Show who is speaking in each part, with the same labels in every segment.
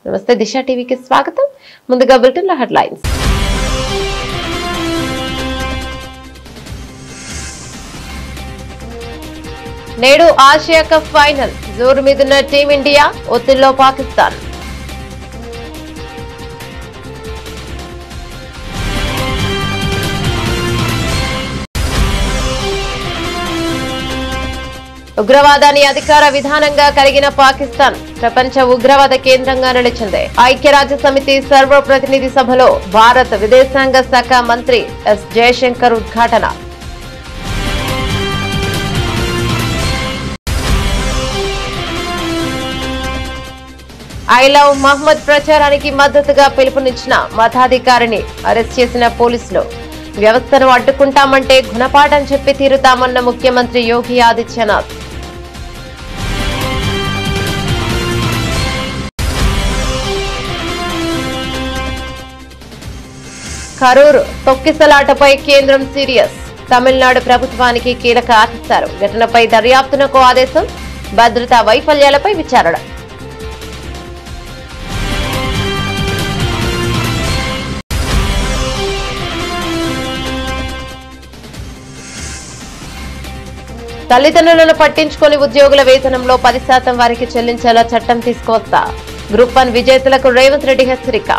Speaker 1: నమస్తే దిశ టీవీకి స్వాగతం. ముందుగా బులెటిన్ల హెడ్లైన్స్. నేడు ఆసియా కప్ ఫైనల్. జోరు మీదున్న టీమిండియా, ఒత్తిడిలో పాకిస్తాన్. ఉగ్రవాదాన్ని అధికార విధానంగా కలిగిన పాకిస్తాన్ ప్రపంచ ఉగ్రవాద కేంద్రంగా నిలిచింది. ఐక్యరాజ్య సమితి సర్వప్రతినిధి సభలో భారత విదేశాంగ శాఖ మంత్రి ఎస్ జయశంకర్ ఉద్ఘాటన. ఐ లవ్ మహ్మద్ ప్రచారానికి మద్దతుగా పిలుపునిచ్చిన మతాధికారిని అరెస్ట్ చేసిన పోలీసులు. వ్యవస్థను అడ్డుకుంటామంటే గుణపాఠం చెప్పి తీరుతామన్న ముఖ్యమంత్రి యోగి ఆదిత్యనాథ్. కరూరు తొక్కిసలాటపై కేంద్రం సీరియస్. తమిళనాడు ప్రభుత్వానికి కీలక ఆదేశాలు. ఘటనపై దర్యాప్తునకు ఆదేశం. భద్రతా వైఫల్యాలపై విచారణ. తల్లిదండ్రులను పట్టించుకొని ఉద్యోగుల వేతనంలో 10% వారికి చెల్లించేలా చట్టం తీసుకువస్తా. గ్రూప్ 1 విజేతలకు రేవంత్ రెడ్డి హెచ్చరిక.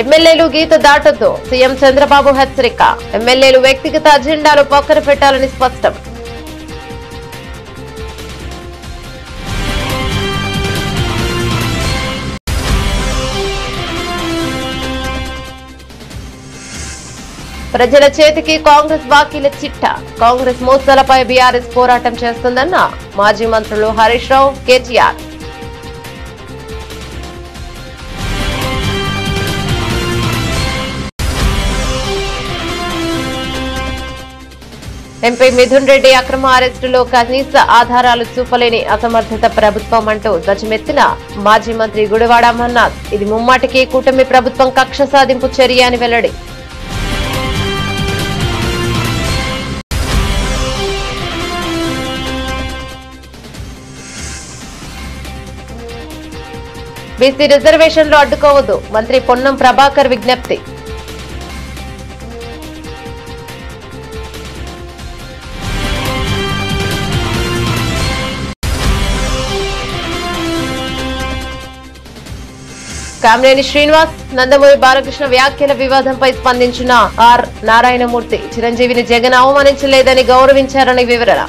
Speaker 1: ఎమ్మెల్యేలు గీత దాటొద్దు. సీఎం చంద్రబాబు హెచ్చరిక. ఎమ్మెల్యేలు వ్యక్తిగత అజెండాలు పక్కన పెట్టాలని స్పష్టం. ప్రజల చేతికి కాంగ్రెస్ బాకీల చిట్ట. కాంగ్రెస్ మోసాలపై బీఆర్ఎస్ పోరాటం చేస్తుందన్న మాజీ మంత్రులు హరీష్ రావు, కేటీఆర్. ఎంపీ మిథున్ రెడ్డి అక్రమ అరెస్టులో కనీస ఆధారాలు చూపలేని అసమర్థత ప్రభుత్వం అంటూ ధ్వజమెత్తిన మాజీ మంత్రి గుడివాడ అమర్నాథ్. ఇది ముమ్మాటికి కూటమి ప్రభుత్వం కక్ష సాధింపు చర్య అని వెల్లడి. బీసీ రిజర్వేషన్లు అడ్డుకోవద్దు. మంత్రి పొన్నం ప్రభాకర్ విజ్ఞప్తి. కామినేని శ్రీనివాస్, నందమూరి బాలకృష్ణ వ్యాఖ్యల వివాదంపై స్పందించిన ఆర్ నారాయణమూర్తి. చిరంజీవిని జగన్ అవమానించలేదని గౌరవించారని వివరణ.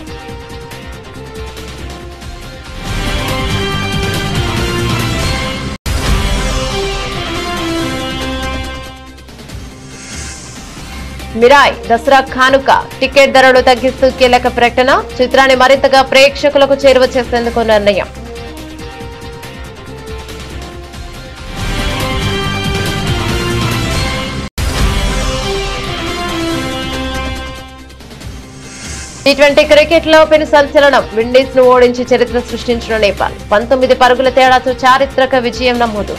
Speaker 1: మిరాయ్ దసరా కానుక టికెట్ ధరలు తగ్గిస్తూ కీలక ప్రకటన. చిత్రాన్ని మరింతగా ప్రేక్షకులకు చేరువ చేసేందుకు నిర్ణయం. T20 క్రికెట్ లో పెను సంచలనం. విండీస్ ను ఓడించి చరిత్ర సృష్టించిన నేపాల్ 19 పరుగుల తేడాతో చారిత్రక విజయం నమోదు.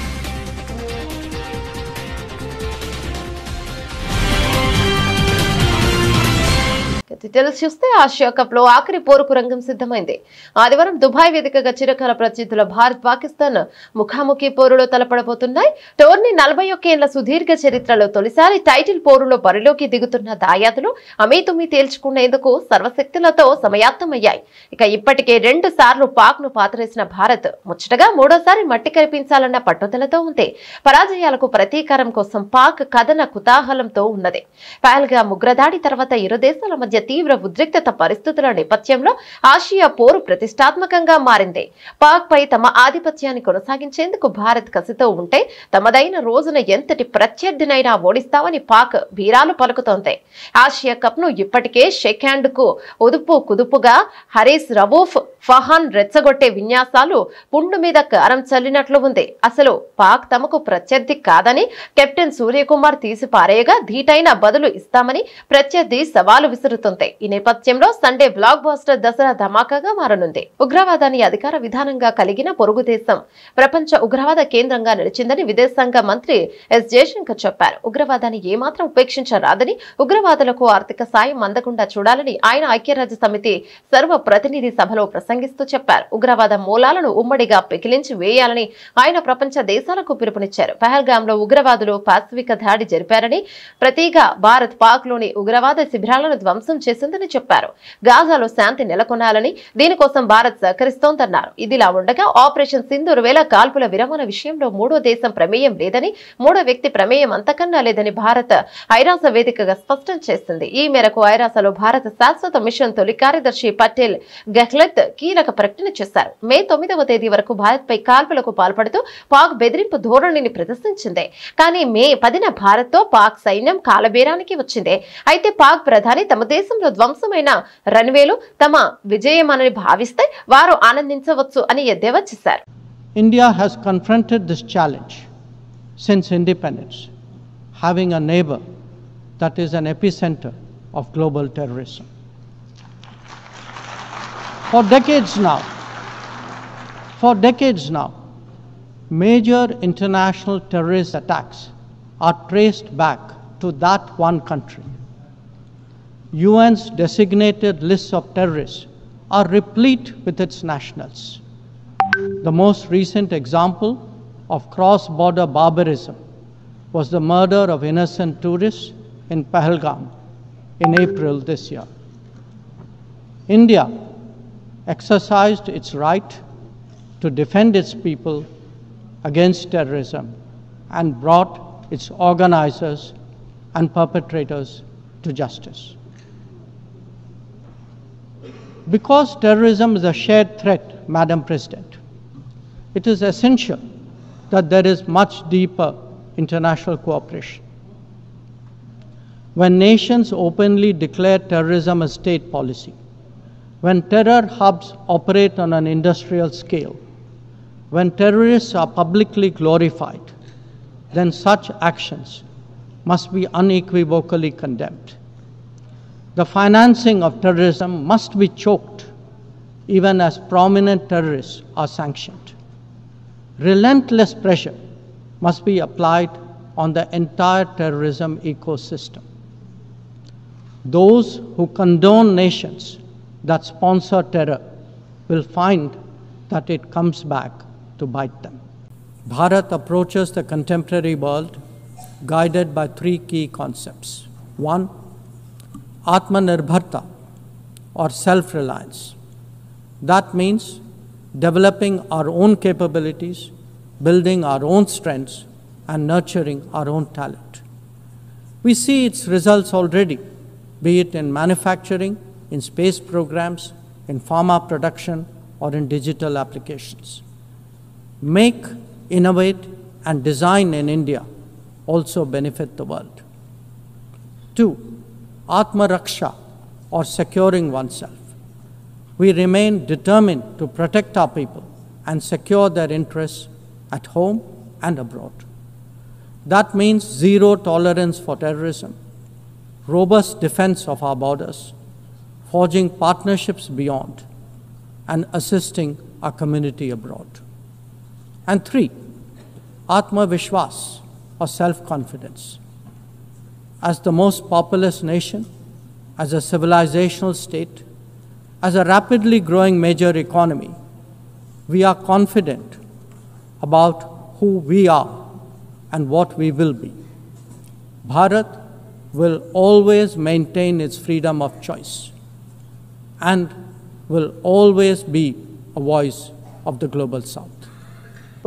Speaker 1: డీటెయిల్స్ చూస్తే ఆసియా కప్ లో ఆఖరి పోరుకు రంగం సిద్ధమైంది. ఆదివారం దుబాయ్ వేదికగా చిరకాల ప్రత్యర్థుల భారత్ పాకిస్తాన్ ముఖాముఖి పోరులో తలపడబోతున్నాయి. టోర్నీ 41 ఏళ్ల సుదీర్ఘ చరిత్రలో తొలిసారి టైటిల్ పోరులో బరిలోకి దిగుతున్న దాయాదులు అమీతుమీ తేల్చుకునేందుకు సర్వశక్తులతో సమాయత్తమయ్యాయి. ఇక ఇప్పటికే 2 సార్లు పాక్ ను పాతరేసిన భారత్ ముచ్చటగా 3వసారి మట్టి కనిపించాలన్న పట్టుదలతో ఉంది. పరాజయాలకు ప్రతీకారం కోసం పాక్ కథన కుతాహలంతో ఉన్నది. పహల్గా ఉగ్రదాడి తర్వాత ఇరు దేశాల మధ్య తీవ్ర ఉద్రిక్తత పరిస్థితుల నేపథ్యంలో ఆసియా పోరు ప్రతిష్టాత్మకంగా మారింది. పాక్ పై తమ ఆధిపత్యాన్ని కొనసాగించేందుకు భారత్ కసితో ఉంటే తమదైన రోజున ఎంతటి ప్రత్యర్థినైనా ఓడిస్తామని పాక్ వీరాలు పలుకుతోంది. ఆసియా కప్ ను ఇప్పటికే షేక్ హ్యాండ్ కు ఉదుపు కుదుపుగా హరీస్ రవూఫ్ ఫహాన్ రెచ్చగొట్టే విన్యాసాలు పుండు మీద కారం చల్లినట్లు ఉంది. అసలు పాక్ తమకు ప్రత్యర్థి కాదని కెప్టెన్ సూర్యకుమార్ తీసి పారేయగా ధీటైన బదులు ఇస్తామని ప్రత్యర్థి సవాలు విసురుతుంది. ఈ నేపథ్యంలో సండే బ్లాక్ బాస్టర్ దసరా ధమాకాగా మారనుంది. ఉగ్రవాదాన్ని అధికార విధానంగా కలిగిన పొరుగు దేశం ప్రపంచ ఉగ్రవాద కేంద్రంగా నిలిచిందని విదేశాంగ మంత్రి ఎస్ జయశంకర్ చెప్పారు. ఉగ్రవాదాన్ని ఏమాత్రం ఉపేక్షించరాదని, ఉగ్రవాదులకు ఆర్థిక సాయం అందకుండా చూడాలని ఆయన ఐక్యరాజ్య సమితి సర్వ ప్రతినిధి సభలో ప్రసంగిస్తూ చెప్పారు. ఉగ్రవాద మూలాలను ఉమ్మడిగా పెకిలించి వేయాలని ఆయన ప్రపంచ దేశాలకు పిలుపునిచ్చారు. పహల్గామ్ లో ఉగ్రవాదులు పాశవిక దాడి జరిపారని, ప్రతిగా భారత్ పాక్ లోని ఉగ్రవాద శిబిరాలను ధ్వంసం చేసిందని చెప్పారు. గాజాలో శాంతి నెలకొనాలని, దీనికోసం భారత్ సహకరిస్తోందన్నారు. ఇదిలా ఉండగా ఆపరేషన్ సింధూర్ వేళ కాల్పుల విరమణ విషయంలో మూడో దేశం ప్రమేయం లేదని, మూడో వ్యక్తి ప్రమేయం అంతకన్నా లేదని భారత్ ఐరాస వేదికగా స్పష్టం చేసింది. ఈ మేరకు ఐరాసలో భారత శాశ్వత మిషన్ తొలి కార్యదర్శి పటేల్ గెహ్లత్ కీలక ప్రకటన చేశారు. మే 9వ తేదీ వరకు భారత్ పై కాల్పులకు పాల్పడుతూ పాక్ బెదిరింపు ధోరణిని ప్రదర్శించింది. కానీ మే 10న భారత్ తో పాక్ సైన్యం కాలబేరానికి వచ్చింది. అయితే పాక్ ప్రధాని తమ దేశంలో ధ్వంసమైన రన్వేలు తమ విజయమని భావిస్తే వారు ఆనందించవచ్చు అని ఎద్దేవా చేశారు.
Speaker 2: India has confronted this challenge since independence, having a neighbor that is an epicenter of global terrorism. For decades now, major international terrorist attacks are traced back to that one country. UN's designated lists of terrorists are replete with its nationals. The most recent example of cross-border barbarism was the murder of innocent tourists in Pahalgam in April this year. India exercised its right to defend its people against terrorism and brought its organizers and perpetrators to justice. Because terrorism is a shared threat, Madam President, it is essential that there is much deeper international cooperation. When nations openly declare terrorism a state policy, when terror hubs operate on an industrial scale, when terrorists are publicly glorified, then such actions must be unequivocally condemned. The financing of terrorism must be choked, even as prominent terrorists are sanctioned. Relentless pressure must be applied on the entire terrorism ecosystem. Those who condone nations that sponsor terror will find that it comes back to bite them. Bharat approaches the contemporary world guided by three key concepts. One, Atmanirbharta or self-reliance. That means developing our own capabilities, building our own strengths, and nurturing our own talent. We see its results already, be it in manufacturing, in space programs, in pharma production, or in digital applications. Make, innovate, and design in India also benefit the world. Two, Atma Raksha or securing oneself. We remain determined to protect our people and secure their interests at home and abroad. That means zero tolerance for terrorism, robust defense of our borders, forging partnerships beyond, and assisting our community abroad. And three, Atma Vishwas or self-confidence. As the most populous nation, as a civilizational state, as a rapidly growing major economy, we are confident about who we are and what we will be. Bharat will always maintain its freedom of choice and will always be a voice of the global South.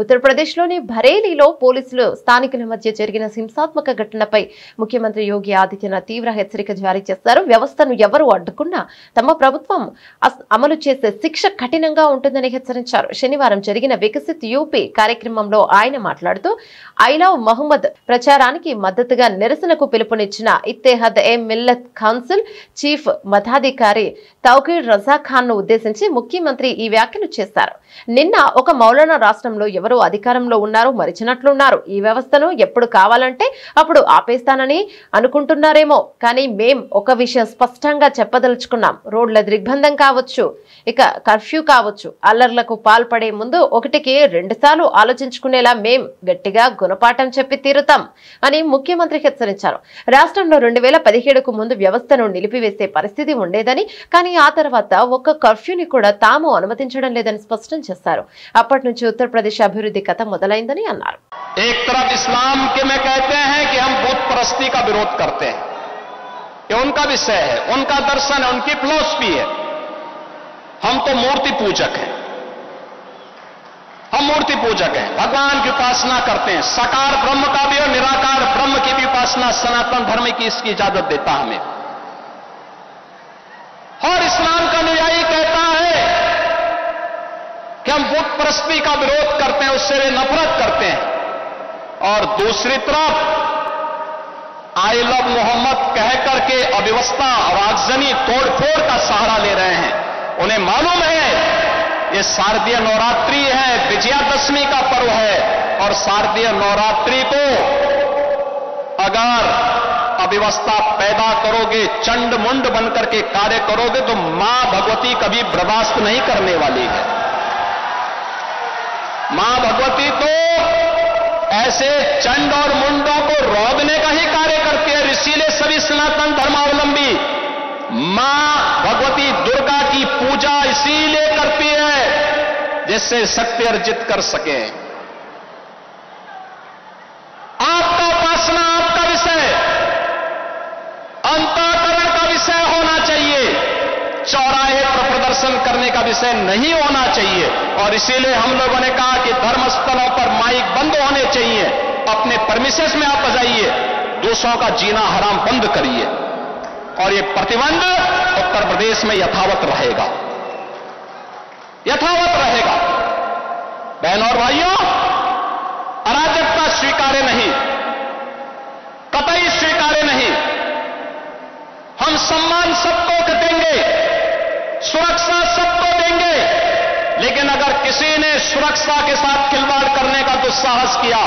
Speaker 1: ఉత్తరప్రదేశ్లోని బరేలీలో పోలీసులు స్థానికుల మధ్య జరిగిన హింసాత్మక ఘటనపై ముఖ్యమంత్రి యోగి ఆదిత్యనాథ్ తీవ్ర హెచ్చరిక జారీ చేశారు. వ్యవస్థను ఎవరు అడ్డుకున్నా తమ ప్రభుత్వం అమలు చేసే శిక్ష కఠినంగా ఉంటుందని హెచ్చరించారు. శనివారం జరిగిన వికసిత్ యూపీ కార్యక్రమంలో ఆయన మాట్లాడుతూ ఐ లవ్ మహమ్మద్ ప్రచారానికి మద్దతుగా నిరసనకు పిలుపునిచ్చిన ఇత్తెహాద్ ఏ మిల్లత్ కౌన్సిల్ చీఫ్ మతాధికారి తౌకీర్ రజా ఖాన్ ను ఉద్దేశించి ముఖ్యమంత్రి ఈ వ్యాఖ్యలు చేశారు. నిన్న ఒక మౌలానా రాష్ట్రంలో ఎవరు అధికారంలో ఉన్నారో మరిచినట్లున్నారు. ఈ వ్యవస్థను ఎప్పుడు కావాలంటే అప్పుడు ఆపేస్తానని అనుకుంటున్నారేమో, కానీ మేం ఒక విషయం స్పష్టంగా చెప్పదలుచుకున్నాం. రోడ్ల దిగ్బంధం కావచ్చు, ఇక కర్ఫ్యూ కావచ్చు, అల్లర్లకు పాల్పడే ముందు ఒకటికి 2 సార్లు ఆలోచించుకునేలా మేం గట్టిగా గుణపాఠం చెప్పి తీరుతాం అని ముఖ్యమంత్రి హెచ్చరించారు. రాష్ట్రంలో 2017కు ముందు వ్యవస్థను నిలిపివేసే పరిస్థితి ఉండేదని, కానీ ఆ తర్వాత ఒక్క కర్ఫ్యూని కూడా తాము అనుమతించడం లేదని స్పష్టం చేశారు. అప్పటి నుంచి ఉత్తరప్రదేశ్ అభివృద్ధి కథ మొదలైందని అన్నారు.
Speaker 3: एक तरफ इस्लाम के में कहते हैं कि हम बुत परस्ती का विरोध करते हैं, ये उनका विषय है, उनका दर्शन है, उनकी फिलॉसफी है. हम तो मूर्ति पूजक हैं, हम मूर्ति पूजक हैं, भगवान की उपासना करते हैं. साकार ब्रह्म का भी और निराकार ब्रह्म की भी उपासना सनातन धर्म की इसकी इजाजत देता हमें. और इस्लाम का अनुयायी कहता है कि हम बुत परस्ती का विरोध करते हैं, उससे वे नफरत करते हैं. और दूसरी तरफ आई लव मोहम्मद कह करके अव्यवस्था और आगजनी तोड़फोड़ का सहारा ले रहे हैं. उन्हें मालूम है ये शारदीय नवरात्रि है, विजयादशमी का पर्व है, और शारदीय नवरात्रि को अगर अव्यवस्था पैदा करोगे, चंड मुंड बनकर के कार्य करोगे तो मां भगवती कभी बर्दाश्त नहीं करने वाली है. मां भगवती तो ऐसे चंड और मुंडों को रोकने का ही कार्य करती है. इसीलिए सभी सनातन धर्मावलंबी मां भगवती दुर्गा की पूजा इसीलिए करती है जिससे शक्ति अर्जित कर सके. आपका उपासना आपका विषय, अंतःकरण का विषय होना चाहिए, चौराहे पर प्रदर्शन करने का विषय नहीं होना चाहिए. और इसीलिए हम लोगों ने कहा कि धर्मस्थलों पर माइक बंद होने चाहिए. अपने परमिशंस में आप बजाइए, दूसरों का जीना हराम बंद करिए. और ये प्रतिबंध उत्तर प्रदेश में यथावत रहेगा, यथावत रहेगा. बहनों और भाइयों, अराजकता स्वीकार्य नहीं, कतई स्वीकार्य नहीं. हम सम्मान सबको देंगे, सुरक्षा सबको देंगे, लेकिन अगर किसी ने सुरक्षा के साथ खिलवाड़ करने का दुस्साहस किया,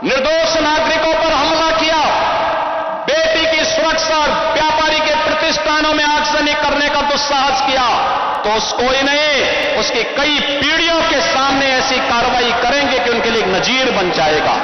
Speaker 3: निर्दोष नागरिकों पर हमला किया, बेटी की सुरक्षा और व्यापारी के प्रतिष्ठानों में आगजनी करने का दुस्साहस किया, तो उसको ही नहीं, उसकी कई पीढ़ियों के सामने ऐसी कार्रवाई करेंगे कि उनके लिए एक नजीर बन जाएगा.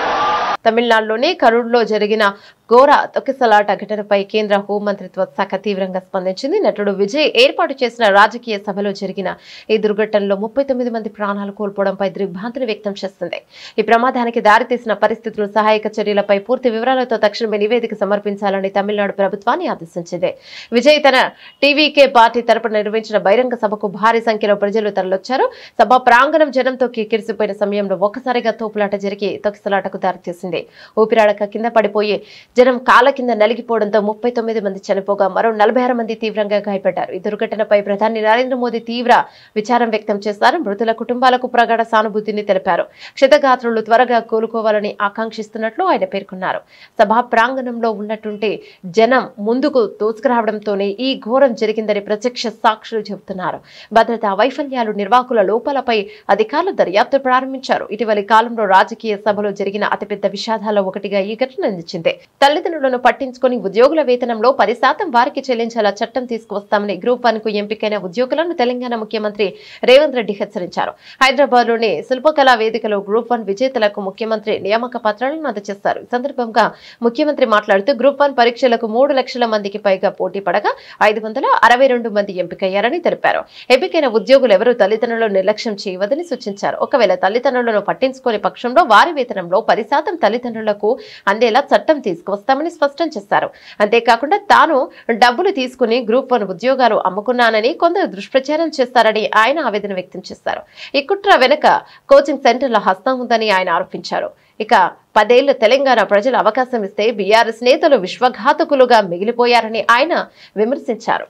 Speaker 1: తమిళనాడులోని కరూర్లో జరిగిన ఘోర తొక్కిసలాట ఘటనపై కేంద్ర హోంమంత్రిత్వ శాఖ తీవ్రంగా స్పందించింది. నటుడు విజయ్ ఏర్పాటు చేసిన రాజకీయ సభలో జరిగిన ఈ దుర్ఘటనలో 39 మంది ప్రాణాలు కోల్పోవడంపై దిగ్భ్రాంతిని వ్యక్తం చేస్తుంది. ఈ ప్రమాదానికి దారితీసిన పరిస్థితులు, సహాయక చర్యలపై పూర్తి వివరాలతో తక్షణమే నివేదిక సమర్పించాలని తమిళనాడు ప్రభుత్వాన్ని ఆదేశించింది. విజయ్ తన టీవీకే పార్టీ తరపున నిర్వహించిన బహిరంగ సభకు భారీ సంఖ్యలో ప్రజలు తరలొచ్చారు. సభ ప్రాంగణం జనంతో కిక్కిరిసిపోయిన సమయంలో ఒక్కసారిగా తోపులాట జరిగి తొక్కిసలాటకు దారితీసింది. ఊపిరాడక కింద పడిపోయి జనం కాళ్ళ కింద నలిగిపోవడంతో 39 మంది చనిపోగా మరో 46 మంది తీవ్రంగా గాయపడ్డారు. ఈ దుర్ఘటనపై ప్రధాని నరేంద్ర మోదీ తీవ్ర విచారం వ్యక్తం చేశారు. మృతుల కుటుంబాలకు ప్రగాఢ సానుభూతిని తెలిపారు. క్షతగాత్రులు త్వరగా కోలుకోవాలని ఆకాంక్షిస్తున్నట్లు ఆయన పేర్కొన్నారు. సభా ప్రాంగణంలో ఉన్నట్టుంటే జనం ముందుకు తోసుకురావడంతోనే ఈ ఘోరం జరిగిందని ప్రత్యక్ష సాక్షులు చెబుతున్నారు. భద్రతా వైఫల్యాలు, నిర్వాహకుల లోపాలపై అధికారులు దర్యాప్తు ప్రారంభించారు. ఇటీవలి కాలంలో రాజకీయ సభలో జరిగిన అతిపెద్ద విషాదాల్లో ఒకటిగా ఈ ఘటన నిలిచింది. తల్లిదండ్రులను పట్టించుకుని ఉద్యోగుల వేతనంలో 10% వారికి చెల్లించేలా చట్టం తీసుకువస్తామని గ్రూప్ 1 కు ఎంపికైన ఉద్యోగులను తెలంగాణ ముఖ్యమంత్రి రేవంత్ రెడ్డి హెచ్చరించారు. హైదరాబాద్ లోని శిల్పకళా వేదికలో గ్రూప్ 1 విజేతలకు ముఖ్యమంత్రి నియామక పత్రాలను అందజేశారు. ఈ సందర్భంగా ముఖ్యమంత్రి మాట్లాడుతూ గ్రూప్ 1 పరీక్షలకు 3 లక్షల మందికి పైగా పోటీ పడగా 562 మంది ఎంపికయ్యారని తెలిపారు. ఎంపికైన ఉద్యోగులు ఎవరూ తల్లిదండ్రులను నిర్లక్ష్యం చేయవద్దని సూచించారు. ఒకవేళ తల్లిదండ్రులను పట్టించుకునే పక్షంలో వారి వేతనంలో 10% తల్లిదండ్రులకు అందేలా చట్టం తీసుకువస్తారు వస్తామని స్పష్టం చేశారు. అంతేకాకుండా తాను డబ్బులు తీసుకుని గ్రూప్ 1 ఉద్యోగాలు అమ్ముకున్నానని కొందరు దుష్ప్రచారం చేస్తారని ఆయన ఆవేదన వ్యక్తం చేశారు. ఈ కుట్ర వెనుక కోచింగ్ సెంటర్ల హస్తం ఉందని ఆయన ఆరోపించారు. ఇక 10 ఏళ్లు తెలంగాణ ప్రజలు అవకాశం ఇస్తే బీఆర్ఎస్ నేతలు విశ్వఘాతకులుగా మిగిలిపోయారని ఆయన విమర్శించారు.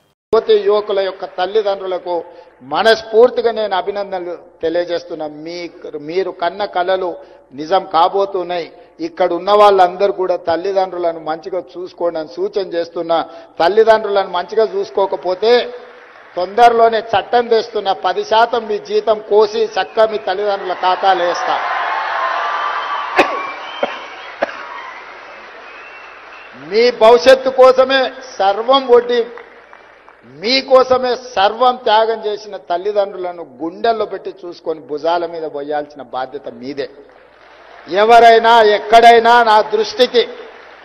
Speaker 4: యువకుల యొక్క తల్లిదండ్రులకు మనస్ఫూర్తిగా నేను అభినందనలు తెలియజేస్తున్నా. మీరు కన్న కలలు నిజం కాబోతున్నాయి. ఇక్కడ ఉన్న వాళ్ళందరూ కూడా తల్లిదండ్రులను మంచిగా చూసుకోండి అని సూచన చేస్తున్నా. తల్లిదండ్రులను మంచిగా చూసుకోకపోతే తొందరలోనే చట్టం తెస్తున్నా. 10% మీ జీతం కోసి చక్కగా మీ తల్లిదండ్రుల ఖాతాలు వేస్తా. మీ భవిష్యత్తు కోసమే సర్వం ఒడ్డి మీకోసమే సర్వం త్యాగం చేసిన తల్లిదండ్రులను గుండెల్లో పెట్టి చూసుకొని భుజాల మీద పోయాల్సిన బాధ్యత మీదే. ఎవరైనా ఎక్కడైనా నా దృష్టికి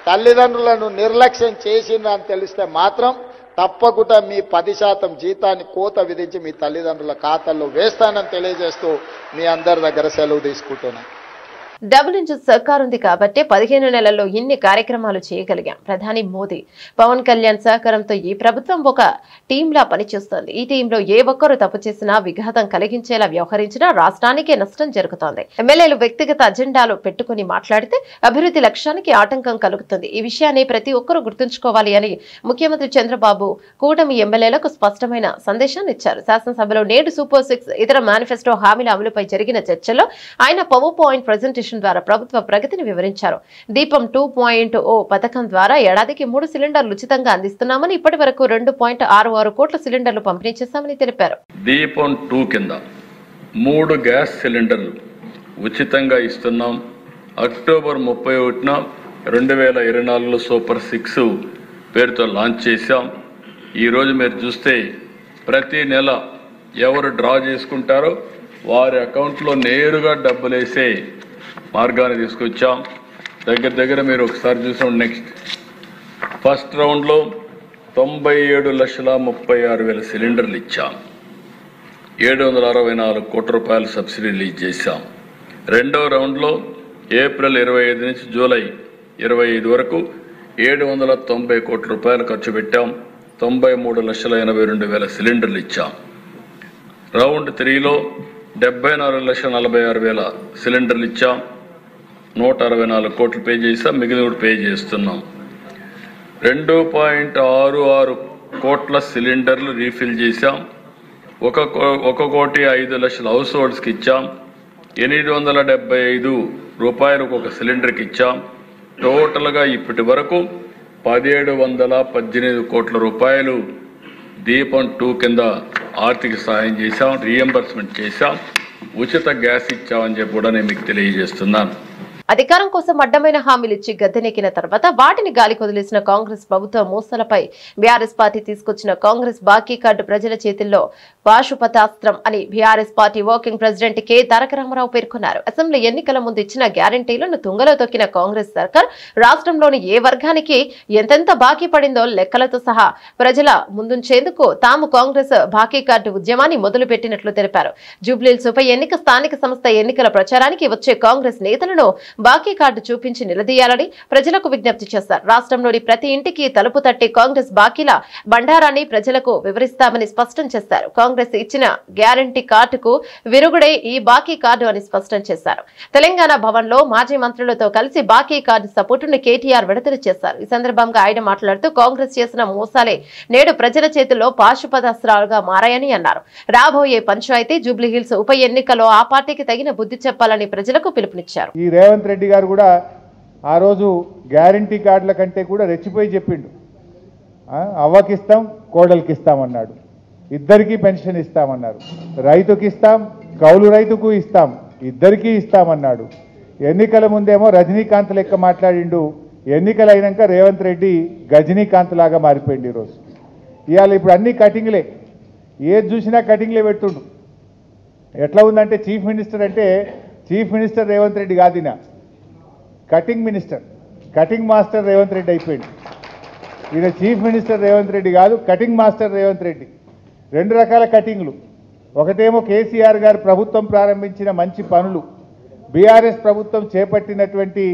Speaker 4: తల్లిదండ్రులను నిర్లక్ష్యం చేసిందని తెలిస్తే మాత్రం తప్పకుండా మీ 10% జీతాన్ని కోత విధించి మీ తల్లిదండ్రుల ఖాతాల్లో వేస్తానని తెలియజేస్తూ మీ అందరి దగ్గర సెలవు తీసుకుంటున్నాను.
Speaker 1: డబుల్ ఇంజిన్ సర్కార్ ఉంది కాబట్టి 15 నెలల్లో ఇన్ని కార్యక్రమాలు చేయగలిగాం. ప్రధాని మోదీ, పవన్ కళ్యాణ్ సహకారంతో ఈ ప్రభుత్వం ఒక టీంలా పనిచేస్తోంది. ఈ టీంలో ఏ ఒక్కరు తప్పు చేసినా విఘాతం కలిగించేలా వ్యవహరించినా రాష్ట్రానికే నష్టం జరుగుతోంది. ఎమ్మెల్యేలు వ్యక్తిగత అజెండాలు పెట్టుకుని మాట్లాడితే అభివృద్ధి లక్ష్యానికి ఆటంకం కలుగుతుంది. ఈ విషయాన్ని ప్రతి ఒక్కరూ గుర్తుంచుకోవాలి అని ముఖ్యమంత్రి చంద్రబాబు కూటమి ఎమ్మెల్యేలకు స్పష్టమైన సందేశాన్ని ఇచ్చారు. శాసనసభలో నేడు సూపర్ 6 ఇతర మేనిఫెస్టో హామీల అమలుపై జరిగిన చర్చలో ఆయన పవర్ పాయింట్ ప్రెజెంటేషన్ ద్వారా ప్రభుత్వ ప్రగతిని వివరించారు. దీపం 2.0 పథకం ద్వారా ఏడాదికి 3 సిలిండర్లు ఉచితంగా అందిస్తున్నామని, ఇప్పటి వరకు 2.66 కోట్ల సిలిండర్లు పంపిణీ చేశామని తెలిపారు.
Speaker 5: దీపం 2 కింద 3 గ్యాస్ సిలిండర్లు ఉచితంగా ఇస్తున్నాం. అక్టోబర్ 31న 2024లో సూపర్ 6 పేరుతో లాంచ్ చేశాం. ఈరోజు మీరు చూస్తే ప్రతి నెల ఎవరు డ్రా చేసుకుంటారో వారి అకౌంట్లో నేరుగా డబ్బులు వేసే మార్గాన్ని తీసుకొచ్చాం. దగ్గర మీరు ఒకసారి చూసాం. నెక్స్ట్ ఫస్ట్ రౌండ్లో 97,36,000 సిలిండర్లు ఇచ్చాం. 764 కోట్ల రూపాయల సబ్సిడీ రిలీజ్ చేశాం. రెండో రౌండ్లో ఏప్రిల్ 25 నుంచి జూలై 25 వరకు 790 కోట్ల రూపాయలు ఖర్చు పెట్టాం. 93,82,000 సిలిండర్లు ఇచ్చాం. రౌండ్ 3లో 74,46,000 సిలిండర్లు ఇచ్చాం. 164 కోట్లు పే చేసాం. మిగిలిన కూడా పే చేస్తున్నాం. 2.66 కోట్ల సిలిండర్లు రీఫిల్ చేశాం. 1,05,00,000 హౌస్ హోల్డ్స్కి ఇచ్చాం. 875 రూపాయలు ఒక సిలిండర్కి ఇచ్చాం. టోటల్గా ఇప్పటి వరకు 1,718 కోట్ల రూపాయలు దీపం 2 కింద ఆర్థిక సహాయం చేశాం, రీఎంబర్స్మెంట్ చేశాం, ఉచిత గ్యాస్ ఇచ్చామని చెప్పి కూడా నేను మీకు తెలియజేస్తున్నాను.
Speaker 1: అధికారం కోసం అడ్డమైన హామీలు ఇచ్చి గద్దెనెక్కిన తర్వాత వాటిని గాలి కొదిలేసిన కాంగ్రెస్ ప్రభుత్వ మోసాలపై బీఆర్ఎస్ పార్టీ తీసుకొచ్చిన కాంగ్రెస్ బాకీ కార్డు ప్రజల చేతుల్లో పాశుపతాస్త్రం అని BRS party working president K Taraka Ramarao పేర్కొన్నారు. అసెంబ్లీ ఎన్నికల ముందు ఇచ్చిన గ్యారంటీలను తుంగలో తొక్కిన కాంగ్రెస్ సర్కార్ రాష్ట్రంలోని ఏ వర్గానికి ఎంతెంత బాకీ పడిందో లెక్కలతో సహా ప్రజల ముందుంచేందుకు తాము కాంగ్రెస్ బాకీ కార్డు ఉద్యమాన్ని మొదలుపెట్టినట్లు తెలిపారు. జూబ్లీహిల్స్ ఉప ఎన్నిక, స్థానిక సంస్థ ఎన్నికల ప్రచారానికి వచ్చే కాంగ్రెస్ నేతలను బాకీ కార్డు చూపించి నిలదీయాలని ప్రజలకు విజ్ఞప్తి చేశారు. రాష్ట్రంలోని ప్రతి ఇంటికి తలుపు తట్టి కాంగ్రెస్ బాకీల బండారాన్ని ప్రజలకు వివరిస్తామని స్పష్టం చేశారు. కాంగ్రెస్ ఇచ్చిన గ్యారంటీ కార్డుకు విరుగుడే ఈ బాకీ కార్డు అని స్పష్టం చేశారు. తెలంగాణ భవన్ లో మాజీ మంత్రులతో కలిసి బాకీ కార్డు సపోర్టును కేటీఆర్ విడుదల చేశారు. ఈ సందర్భంగా ఆయన మాట్లాడుతూ కాంగ్రెస్ చేసిన మోసాలే నేడు ప్రజల చేతుల్లో పాశుపదాస్త్రాలుగా మారాయని అన్నారు. రాబోయే పంచాయతీ జూబ్లీహిల్స్ ఉప ఎన్నికలో ఆ పార్టీకి తగిన బుద్ధి చెప్పాలని ప్రజలకు పిలుపునిచ్చారు.
Speaker 6: రేవంత్ రెడ్డి గారు కూడా ఆ రోజు గ్యారంటీ కార్డుల కంటే కూడా రెచ్చిపోయి చెప్పిండు. అవ్వకిస్తాం, కోడలికి ఇస్తామన్నాడు. ఇద్దరికీ పెన్షన్ ఇస్తామన్నారు. రైతుకి ఇస్తాం, కౌలు రైతుకు ఇస్తాం, ఇద్దరికీ ఇస్తామన్నాడు. ఎన్నికల ముందేమో రజనీకాంత్ లెక్క మాట్లాడిండు. ఎన్నికలు అయినాక రేవంత్ రెడ్డి గజనీకాంత్ లాగా మారిపోయింది. ఈరోజు ఇవాళ ఇప్పుడు అన్ని కటింగ్లే, ఏది చూసినా కటింగ్లే పెడుతుండు. ఎట్లా ఉందంటే చీఫ్ మినిస్టర్ అంటే చీఫ్ మినిస్టర్ రేవంత్ రెడ్డి కాదిన cutting minister, cutting master Revanth Reddy అయిపోయింది. ఈయన చీఫ్ మినిస్టర్ రేవంత్ రెడ్డి కాదు, కటింగ్ మాస్టర్ రేవంత్ రెడ్డి. రెండు రకాల కటింగ్లు. ఒకటేమో కేసీఆర్ గారు ప్రభుత్వం ప్రారంభించిన మంచి పనులు, బీఆర్ఎస్ ప్రభుత్వం చేపట్టినటువంటి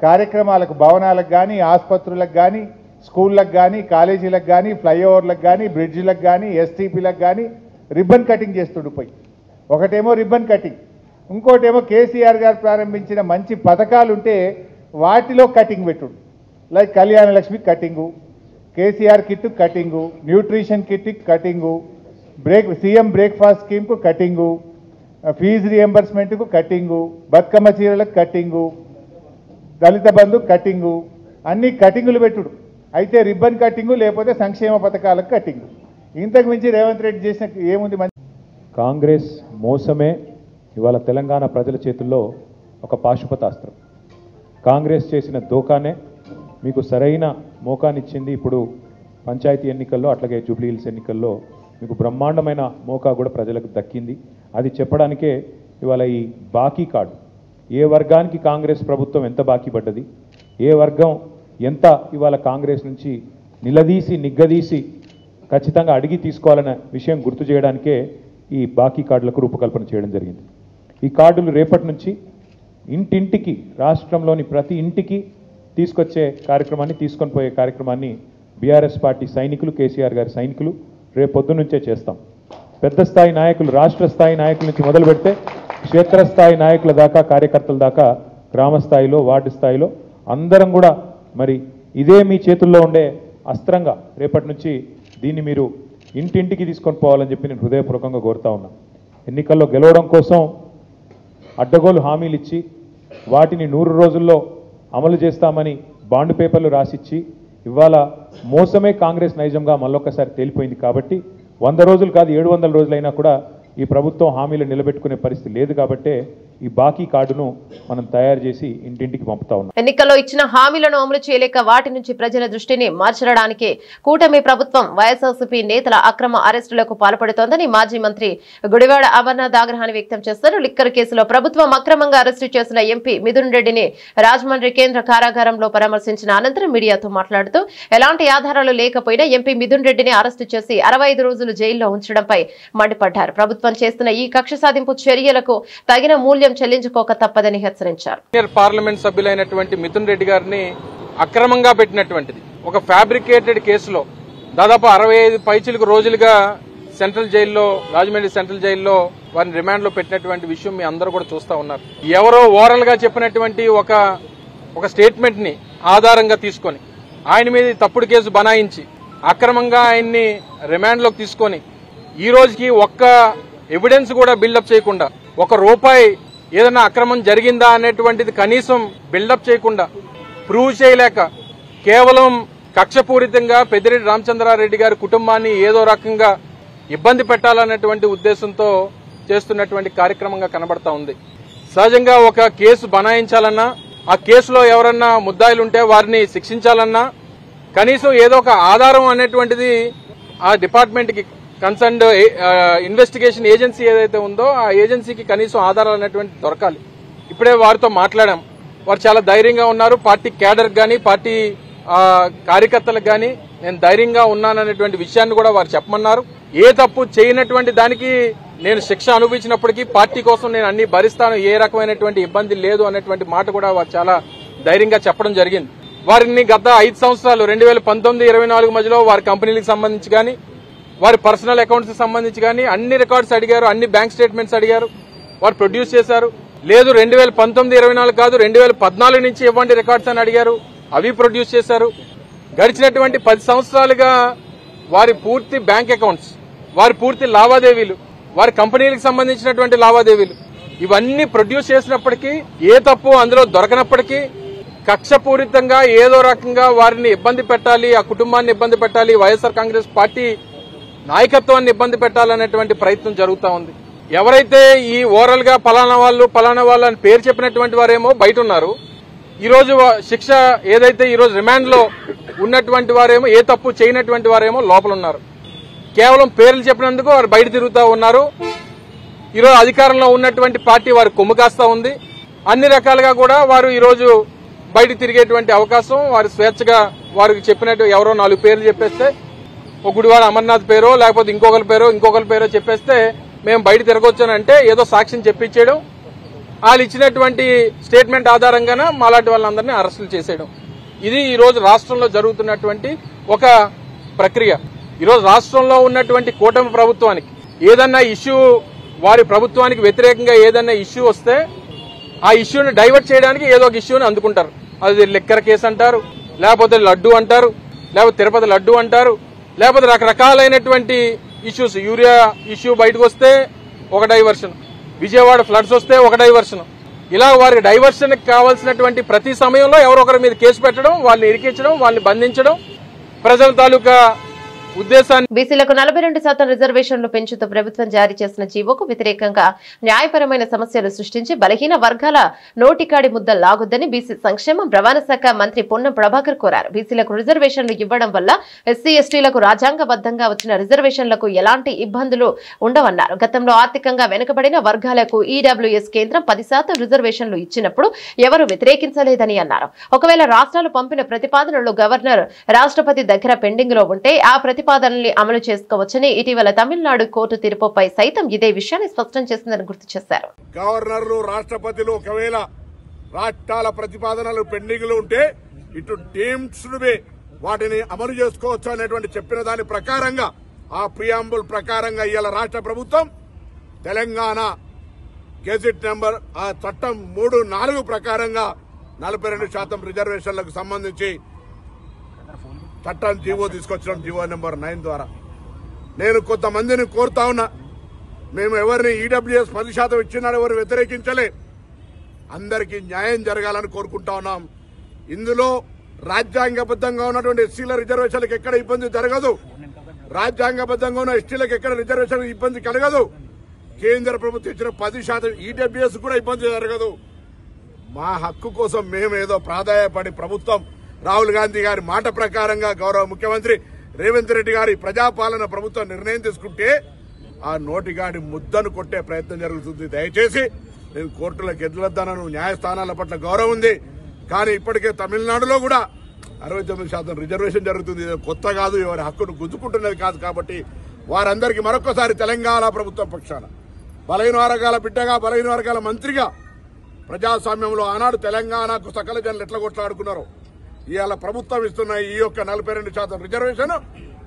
Speaker 6: కార్యక్రమాలకు భవనాలకు కానీ ఆసుపత్రులకు కానీ స్కూళ్ళకు కానీ కాలేజీలకు కానీ ఫ్లైఓవర్లకు కానీ బ్రిడ్జిలకు కానీ ఎస్టీపీలకు కానీ రిబ్బన్ కటింగ్ చేస్తుడు పోయి. ఒకటేమో రిబ్బన్ కటింగ్, ఇంకోటేమో కేసీఆర్ గారు ప్రారంభించిన మంచి పథకాలు ఉంటే వాటిలో కటింగ్ పెట్టుడు. Like Kalyana Lakshmi cutting, KCR kit cutting, nutrition kit cutting, CM breakfast స్కీమ్కు కటింగు, ఫీజు రియంబర్స్మెంట్కు కటింగు, బతుకమ్మ చీరలకు కటింగు, దళిత బంధు కటింగు, అన్ని కటింగులు పెట్టుడు. అయితే రిబ్బన్ కటింగు లేకపోతే సంక్షేమ పథకాలకు కటింగు. ఇంతకు మించి రేవంత్ రెడ్డి చేసిన ఏముంది?
Speaker 7: కాంగ్రెస్ మోసమే ఇవాళ తెలంగాణ ప్రజల చేతుల్లో ఒక పాశుపతాస్త్రం. కాంగ్రెస్ చేసిన దోకానే మీకు సరైన మోకానిచ్చింది. ఇప్పుడు పంచాయతీ ఎన్నికల్లో అట్లాగే జూబ్లీ హిల్స్ ఎన్నికల్లో మీకు బ్రహ్మాండమైన మోకా కూడా ప్రజలకు దక్కింది. అది చెప్పడానికే ఇవాళ ఈ బాకీ కార్డు, ఏ వర్గానికి కాంగ్రెస్ ప్రభుత్వం ఎంత బాకీ పడ్డది, ఏ వర్గం ఎంత ఇవాళ కాంగ్రెస్ నుంచి నిగ్గదీసి ఖచ్చితంగా అడిగి తీసుకోవాలనే విషయం గుర్తు చేయడానికే ఈ బాకీ కార్డులకు రూపకల్పన చేయడం జరిగింది. ఈ కార్డులు రేపటి నుంచి ఇంటింటికి, రాష్ట్రంలోని ప్రతి ఇంటికి తీసుకొచ్చే కార్యక్రమాన్ని, తీసుకొని పోయే కార్యక్రమాన్ని బీఆర్ఎస్ పార్టీ సైనికులు, కేసీఆర్ గారి సైనికులు రేపు పొద్దున్న నుంచే చేస్తాం. పెద్ద స్థాయి నాయకులు, రాష్ట్ర స్థాయి నాయకుల నుంచి మొదలు పెడితే క్షేత్రస్థాయి నాయకుల దాకా, కార్యకర్తల దాకా, గ్రామ స్థాయిలో, వార్డు స్థాయిలో అందరం కూడా మరి ఇదే మీ చేతుల్లో ఉండే అస్త్రంగా రేపటి నుంచి దీన్ని మీరు ఇంటింటికి తీసుకొని పోవాలని చెప్పి నేను హృదయపూర్వకంగా కోరుతా ఉన్నా. ఎన్నికల్లో గెలవడం కోసం అడ్డగోలు హామీలు ఇచ్చి వాటిని 100 రోజుల్లో అమలు చేస్తామని బాండ్ పేపర్లు రాసిచ్చి ఇవాళ మోసమే కాంగ్రెస్ నైజంగా మళ్ళొక్కసారి తేలిపోయింది. కాబట్టి 100 రోజులు కాదు 700 రోజులైనా కూడా ఈ ప్రభుత్వం హామీలు నిలబెట్టుకునే పరిస్థితి లేదు. కాబట్టే ఈ బాకీ కార్డును మనం తయారు చేసి ఇంటింటికి పంపుతా ఉన్నాం.
Speaker 1: ఎన్నికల్లో ఇచ్చిన హామీలను అమలు చేయలేక వాటి నుంచి ప్రజల దృష్టిని మార్చడానికి కూటమి ప్రభుత్వం వైఎస్ఆర్సీపీ నేతల అక్రమ అరెస్టులకు పాల్పడుతోందని మాజీ మంత్రి గుడివాడ అమర్నాథ్ ఆగ్రహాన్ని వ్యక్తం చేశారు. లిక్కర్ కేసులో ప్రభుత్వం అక్రమంగా అరెస్టు చేసిన ఎంపీ మిథున్ రెడ్డిని రాజమండ్రి కేంద్ర కారాగారంలో పరామర్శించిన అనంతరం మీడియాతో మాట్లాడుతూ ఎలాంటి ఆధారాలు లేకపోయినా ఎంపీ మిథున్ రెడ్డిని అరెస్టు చేసి 65 రోజులు జైల్లో ఉంచడంపై మండిపడ్డారు. ప్రభుత్వం చేస్తున్న ఈ కక్ష సాధింపు చర్యలకు తగిన మూల్యం చెల్లించుకోక తప్పదని హెచ్చరించారు.
Speaker 8: పార్లమెంట్ సభ్యులైనటువంటి మిథున్ రెడ్డి గారిని అక్రమంగా పెట్టినటువంటిది ఒక ఫ్యాబ్రికేటెడ్ కేసులో దాదాపు 65 పైచిలకు రోజులుగా సెంట్రల్ జైల్లో, రాజమండ్రి సెంట్రల్ జైల్లో వారిని రిమాండ్ లో పెట్టినటువంటి విషయం మీ అందరూ కూడా చూస్తా ఉన్నారు. ఎవరో ఓరల్ గా చెప్పినటువంటి ఒక స్టేట్మెంట్ ని ఆధారంగా తీసుకొని ఆయన మీద తప్పుడు కేసు బనాయించి అక్రమంగా ఆయన్ని రిమాండ్ లోకి తీసుకొని ఈ రోజుకి ఒక్క ఎవిడెన్స్ కూడా బిల్డప్ చేయకుండా, ₹1 ఏదైనా అక్రమం జరిగిందా అనేటువంటిది కనీసం బిల్డప్ చేయకుండా, ప్రూవ్ చేయలేక కేవలం కక్షపూరితంగా పెద్దిరెడ్డి రామచంద్రారెడ్డి గారి కుటుంబాన్ని ఏదో రకంగా ఇబ్బంది పెట్టాలనేటువంటి ఉద్దేశంతో చేస్తున్నటువంటి కార్యక్రమంగా కనబడతా ఉంది. సహజంగా ఒక కేసు బనాయించాలన్నా, ఆ కేసులో ఎవరన్నా ముద్దాయిలుంటే వారిని శిక్షించాలన్నా కనీసం ఏదో ఒక ఆధారం అనేటువంటిది ఆ డిపార్ట్మెంట్ కి, కన్సర్న్డ్ ఇన్వెస్టిగేషన్ ఏజెన్సీ ఏదైతే ఉందో ఆ ఏజెన్సీకి కనీసం ఆధారాలు అనేటువంటి దొరకాలి. ఇప్పుడే వారితో మాట్లాడాం. వారు చాలా ధైర్యంగా ఉన్నారు. పార్టీ క్యాడర్ గానీ, పార్టీ కార్యకర్తలకు గానీ నేను ధైర్యంగా ఉన్నాననేటువంటి విషయాన్ని కూడా వారు చెప్పమన్నారు. ఏ తప్పు చేయనటువంటి దానికి నేను శిక్ష అనుభవించినప్పటికీ పార్టీ కోసం నేను అన్ని భరిస్తాను, ఏ రకమైనటువంటి ఇబ్బంది లేదు అనేటువంటి మాట కూడా వారు చాలా ధైర్యంగా చెప్పడం జరిగింది. వారిని గత 5 సంవత్సరాలు 2019-24 మధ్యలో వారి కంపెనీలకు సంబంధించి గానీ, వారి పర్సనల్ అకౌంట్స్ కి సంబంధించి గానీ అన్ని రికార్డ్స్ అడిగారు, అన్ని బ్యాంక్ స్టేట్మెంట్స్ అడిగారు, వారు ప్రొడ్యూస్ చేశారు. లేదు 2019-24 కాదు 2014 నుంచి ఇవ్వండి రికార్డ్స్ అని అడిగారు, అవి ప్రొడ్యూస్ చేశారు. గడిచినటువంటి 10 సంవత్సరాలుగా వారి పూర్తి బ్యాంక్ అకౌంట్స్, వారి పూర్తి లావాదేవీలు, వారి కంపెనీలకు సంబంధించినటువంటి లావాదేవీలు ఇవన్నీ ప్రొడ్యూస్ చేసినప్పటికీ ఏ తప్పు అందులో దొరకనప్పటికీ కక్షపూరితంగా ఏదో రకంగా వారిని ఇబ్బంది పెట్టాలి, ఆ కుటుంబాన్ని ఇబ్బంది పెట్టాలి, వైఎస్ఆర్ కాంగ్రెస్ పార్టీ నాయకత్వాన్ని ఇబ్బంది పెట్టాలనేటువంటి ప్రయత్నం జరుగుతూ ఉంది. ఎవరైతే ఈ ఓరల్ గా పలానా వాళ్ళు అని పేరు చెప్పినటువంటి వారేమో బయట ఉన్నారు. ఈ రోజు శిక్ష ఏదైతే ఈ రోజు రిమాండ్ లో ఉన్నటువంటి వారేమో, ఏ తప్పు చేయనటువంటి వారేమో లోపల ఉన్నారు. కేవలం పేర్లు చెప్పినందుకు వారు బయట తిరుగుతూ ఉన్నారు. ఈరోజు అధికారంలో ఉన్నటువంటి పార్టీ వారు కొమ్ము కాస్తా ఉంది. అన్ని రకాలుగా కూడా వారు ఈ రోజు బయట తిరిగేటువంటి అవకాశం, వారు స్వేచ్ఛగా వారికి చెప్పినట్టు ఎవరో 4 పేర్లు చెప్పేస్తే, ఒక గుడివాడ అమర్నాథ్ పేరో లేకపోతే ఇంకొకరి పేరో చెప్పేస్తే మేము బయట తిరగొచ్చానంటే ఏదో సాక్ష్యం చెప్పించేయడం, వాళ్ళు ఇచ్చినటువంటి స్టేట్మెంట్ ఆధారంగానే మాలాంటి వాళ్ళందరినీ అరెస్టులు చేసేయడం. ఇది ఈ రోజు రాష్ట్రంలో జరుగుతున్నటువంటి ఒక ప్రక్రియ. ఈరోజు రాష్ట్రంలో ఉన్నటువంటి కూటమి ప్రభుత్వానికి ఏదన్నా ఇష్యూ, వారి ప్రభుత్వానికి వ్యతిరేకంగా ఏదన్నా ఇష్యూ వస్తే ఆ ఇష్యూని డైవర్ట్ చేయడానికి ఏదో ఒక ఇష్యూని అందుకుంటారు. అది లిక్కర్ కేసు అంటారు, లేకపోతే లడ్డు అంటారు, లేకపోతే తిరుపతి లడ్డు అంటారు, లేకపోతే రకరకాలైనటువంటి ఇష్యూస్. యూరియా ఇష్యూ బయటకు వస్తే ఒక డైవర్షన్, విజయవాడ ఫ్లడ్స్ వస్తే ఒక డైవర్షన్. ఇలా వారికి డైవర్షన్ కావాల్సినటువంటి ప్రతి సమయంలో ఎవరొకరి మీద కేసు పెట్టడం, వాళ్ళని ఇరికించడం, వాళ్ళని బంధించడం ప్రజల తాలూకా ఉద్దేశాన్ని.
Speaker 1: బీసీలకు 42% రిజర్వేషన్లు పెంచుతూ ప్రభుత్వం జారీ చేసిన జీవోకు వ్యతిరేకంగా న్యాయపరమైన సమస్యలు సృష్టించి బలహీన వర్గాల నోటికాడి ముద్ద లాగొద్దని బీసీ సంక్షేమం రవాణా శాఖ మంత్రి పొన్నం ప్రభాకర్ కోరారు. బీసీలకు రిజర్వేషన్లు ఇవ్వడం వల్ల ఎస్సీ ఎస్టీలకు రాజ్యాంగబద్దంగా వచ్చిన రిజర్వేషన్లకు ఎలాంటి ఇబ్బందులు ఉండవన్నారు. గతంలో ఆర్థికంగా వెనుకబడిన వర్గాలకు ఈడబ్ల్యూఎస్ కేంద్రం 10% రిజర్వేషన్లు ఇచ్చినప్పుడు ఎవరు వ్యతిరేకించలేదని అన్నారు. ఒకవేళ రాష్ట్రాలు పంపిన ప్రతిపాదనలు గవర్నర్, రాష్ట్రపతి దగ్గర పెండింగ్ లో ఉంటే ఆ ప్రతిపాదనల్ని అమలు చేసుకోవచ్చని ఇటీవల తమిళనాడు కోర్టు తీర్పుపై సైతం ఇదే విషయాన్ని స్పష్టం చేసిందని గుర్తు చేశారు.
Speaker 9: గవర్నర్లు, రాష్ట్రపతులు ఒకవేళ రాష్ట్రాల ప్రతిపాదనలు పెండింగ్ లో ఉంటే ఇటు టీమ్స్ వాటిని అమలు చేసుకోవచ్చు అనేటువంటి చెప్పిన దాని ప్రకారంగా, ఆ ప్రియాంబుల్ ప్రకారంగా ఇవాళ రాష్ట్ర ప్రభుత్వం తెలంగాణ గెజిట్ నెంబర్ ఆ చట్టం 3(4) ప్రకారంగా 42% రిజర్వేషన్లకు సంబంధించి చట్టాన్ని జీవో తీసుకొచ్చడం, జీవో నెంబర్ 9 ద్వారా. నేను కొంతమందిని కోరుతా ఉన్నా, మేము ఎవరిని ఈడబ్ల్యూఎస్ 10% ఇచ్చినాడు ఎవరు వ్యతిరేకించలే, అందరికీ న్యాయం జరగాలని కోరుకుంటా ఉన్నాం. ఇందులో రాజ్యాంగబద్దంగా ఉన్నటువంటి ఎస్సీల రిజర్వేషన్లకు ఎక్కడ ఇబ్బంది జరగదు, రాజ్యాంగబద్దంగా ఉన్న ఎస్టీలకు ఎక్కడ రిజర్వేషన్ ఇబ్బంది కలగదు, కేంద్ర ప్రభుత్వం ఇచ్చిన 10% ఈడబ్ల్యూఎస్ కూడా ఇబ్బంది జరగదు. మా హక్కు కోసం మేమేదో ప్రాధాయపడి ప్రభుత్వం రాహుల్ గాంధీ గారి మాట ప్రకారంగా గౌరవ ముఖ్యమంత్రి రేవంత్ రెడ్డి గారి ప్రజాపాలన ప్రభుత్వం నిర్ణయం తీసుకుంటే ఆ నోటిగాడి ముద్దను కొట్టే ప్రయత్నం జరుగుతుంది. దయచేసి నేను కోర్టులకు ఎదులొద్దనను, న్యాయస్థానాల పట్ల గౌరవం ఉంది. కానీ ఇప్పటికే తమిళనాడులో కూడా 69% రిజర్వేషన్ జరుగుతుంది. కొత్త కాదు, ఎవరి హక్కును గుంజుకుంటున్నది కాదు. కాబట్టి వారందరికీ మరొకసారి తెలంగాణ ప్రభుత్వం పక్షాన బలహీన వర్గాల బిడ్డగా, బలహీన వర్గాల మంత్రిగా ప్రజాస్వామ్యంలో ఆనాడు తెలంగాణకు సకల జనులు ఎట్లా కొట్లాడుకున్నారో ఇవాళ ప్రభుత్వం ఇస్తున్న ఈ యొక్క 42% రిజర్వేషన్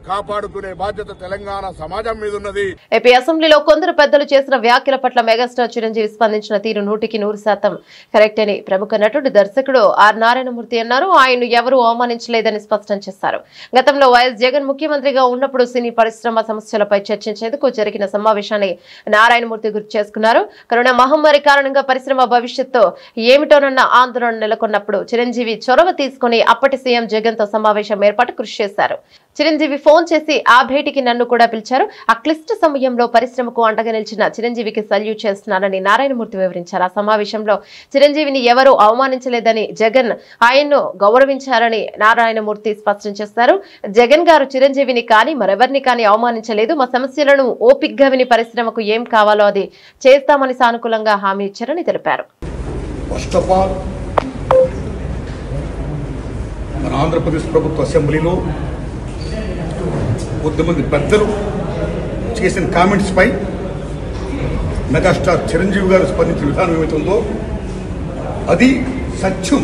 Speaker 9: కాపాడుకునే బాధ్యత తెలంగాణ సమాజం మీద ఉన్నది.
Speaker 1: ఏపీ అసెంబ్లీలో కొందరు పెద్దలు చేసిన వ్యాఖ్యల పట్ల మెగాస్టార్ చిరంజీవి స్పందించిన తీరు 100% కరెక్ట్ అని ప్రముఖ నటుడు, దర్శకుడు ఆర్ నారాయణమూర్తి అన్నారు. ఆయన ఎవరూ అవమానించలేదని స్పష్టం చేశారు. గతంలో వైఎస్ జగన్ ముఖ్యమంత్రిగా ఉన్నప్పుడు సినీ పరిశ్రమ సమస్యలపై చర్చించేందుకు జరిగిన సమావేశాన్ని నారాయణమూర్తి గుర్తు చేసుకున్నారు. కరోనా మహమ్మారి కారణంగా పరిశ్రమ భవిష్యత్తు ఏమిటోనన్న ఆందోళన నెలకొన్నప్పుడు చిరంజీవి చొరవ తీసుకుని అప్పటి సీఎం జగన్ తో సమావేశం ఏర్పాటు కృషి చేశారు. చిరంజీవి ఫోన్ చేసి ఆ భేటీకి నన్ను కూడా పిలిచారు. ఆ క్లిష్ట సమయంలో పరిశ్రమకు అండగా నిలిచిన చిరంజీవికి సల్యూట్ చేస్తున్నానని నారాయణమూర్తి వివరించారు. ఆ సమావేశంలో చిరంజీవిని ఎవరూ అవమానించలేదని, జగన్ ఆయన్ను గౌరవించారని నారాయణమూర్తి స్పష్టం చేశారు. జగన్ గారు చిరంజీవిని కానీ మరెవరిని కానీ అవమానించలేదు. మా సమస్యలను ఓపిగ్గా విని పరిశ్రమకు ఏం కావాలో అది చేస్తామని సానుకూలంగా హామీ ఇచ్చారని తెలిపారు.
Speaker 10: మన ఆంధ్రప్రదేశ్ ప్రభుత్వ అసెంబ్లీలో కొద్దిమంది పెద్దలు చేసిన కామెంట్స్ పై మెగాస్టార్ చిరంజీవి గారు స్పందించిన విధానం ఏమైతుందో అది సత్యం,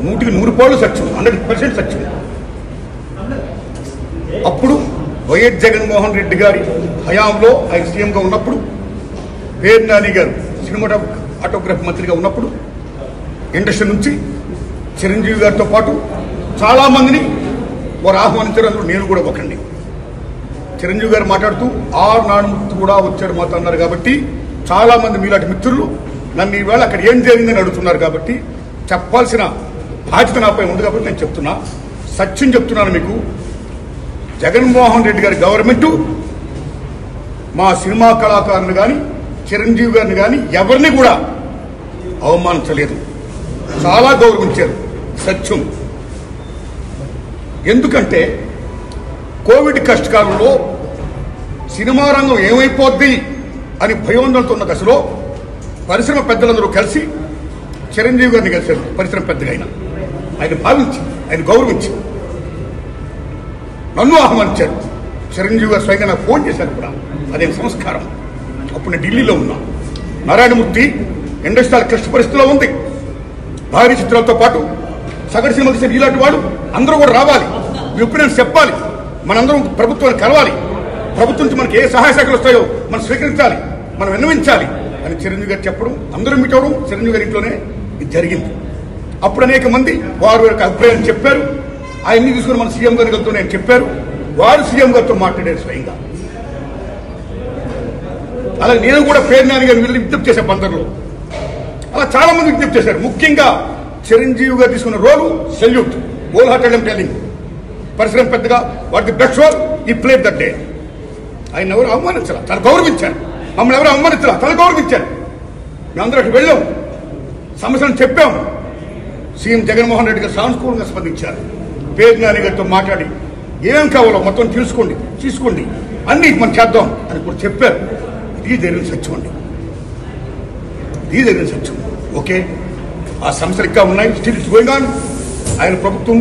Speaker 10: 100% సత్యం, 100% సత్యం. అప్పుడు వైఎస్ జగన్మోహన్ రెడ్డి గారి హయాంలో ఆయన సీఎంగా ఉన్నప్పుడు, పేరు నాని గారు సినిమాటోగ్రఫీ మంత్రిగా ఉన్నప్పుడు ఇండస్ట్రీ నుంచి చిరంజీవి గారితో పాటు చాలా మందిని వారు ఆహ్వానించారు. అందులో నేను కూడా ఒకండి. చిరంజీవి గారు మాట్లాడుతూ ఆర్ నారాయణమూర్తి కూడా వచ్చాడు మాతో అన్నారు. కాబట్టి చాలా మంది మీలాంటి మిత్రులు నన్ను ఈవేళ అక్కడ ఏం జరిగిందని అడుగుతున్నారు. కాబట్టి చెప్పాల్సిన బాధ్యత నాపై ఉంది. కాబట్టి నేను చెప్తున్నా, సత్యం చెప్తున్నాను మీకు. జగన్మోహన్ రెడ్డి గారి గవర్నమెంట్ మా సినిమా కళాకారులు కానీ, చిరంజీవి గారిని కానీ ఎవరిని కూడా అవమానించలేదు, చాలా గౌరవించారు. సత్యం. ఎందుకంటే కోవిడ్ కష్టకాలంలో సినిమా రంగం ఏమైపోద్ది అని భయోందనతో ఉన్న దశలో పరిశ్రమ పెద్దలందరూ కలిసి చిరంజీవి గారిని కలిశారు. పరిశ్రమ పెద్దగా ఆయన భావించి, ఆయన గౌరవించి నన్ను ఆహ్వానించారు. చిరంజీవి గారు స్వయంగా నాకు ఫోన్ చేశారు కూడా. అదే సంస్కారం. అప్పుడు నేను ఢిల్లీలో ఉన్నా. నారాయణమూర్తి ఇండస్ట్రీ చాలా క్లిష్ట పరిస్థితిలో ఉంది. భారీ చిత్రాలతో పాటు సగటు సినిమా తీసిన ఇలాంటి వాడు అందరూ కూడా రావాలి, మీ ఒపీనియన్స్ చెప్పాలి, మనందరం ప్రభుత్వాన్ని కలవాలి, ప్రభుత్వం నుంచి మనకి ఏ సహాయ శాఖలు వస్తాయో మనం స్వీకరించాలి, మనం విన్నవించాలి అని చిరంజీవి గారు చెప్పడం, అందరూ మీట్ అవ్వడం చిరంజీవి గారి ఇంట్లోనే ఇది జరిగింది. అప్పుడు అనేక మంది వారి యొక్క అభిప్రాయాన్ని చెప్పారు. ఆయన్ని తీసుకుని మన సీఎం గారితో నేను చెప్పారు, వారు సీఎం గారితో మాట్లాడారు స్వయంగా. అలాగే నేను కూడా పేరు నాని గారిని వెళ్ళి విజ్ఞప్తి చేశాను బందర్లో. అలా చాలా మంది విజ్ఞప్తి చేశారు. ముఖ్యంగా చిరంజీవి గారు తీసుకున్న రోలు సెల్యూట్, హోల్ హార్టెడ్ టెలింగ్. పరిశ్రమ పెద్దగా వాట్ ది బెస్ట్ రోల్ ఈ ప్లేడ్ దట్ డే. ఆయన ఎవరు అవమానించాల, తను గౌరవించారు. మమ్మల్ని ఎవరు అవమానించాల, తను గౌరవించారు. మేమందరూ అటు వెళ్ళాం, సమస్యలను చెప్పాం. సీఎం జగన్మోహన్ రెడ్డి గారు సానుకూలంగా స్పందించారు. పేరు నాని గారితో మాట్లాడి ఏం కావాలో మొత్తం తీసుకోండి అన్ని మనం చేద్దాం అని కూడా చెప్పారు. ఇది జరిగిన సత్యం అండి, ఇది జరిగిన సత్యం. ఓకే, ఆ సమస్యలు ఇంకా ఉన్నాయి, స్టిల్ ఇట్స్ గోయింగ్ ఆన్. ఆయన ప్రభుత్వం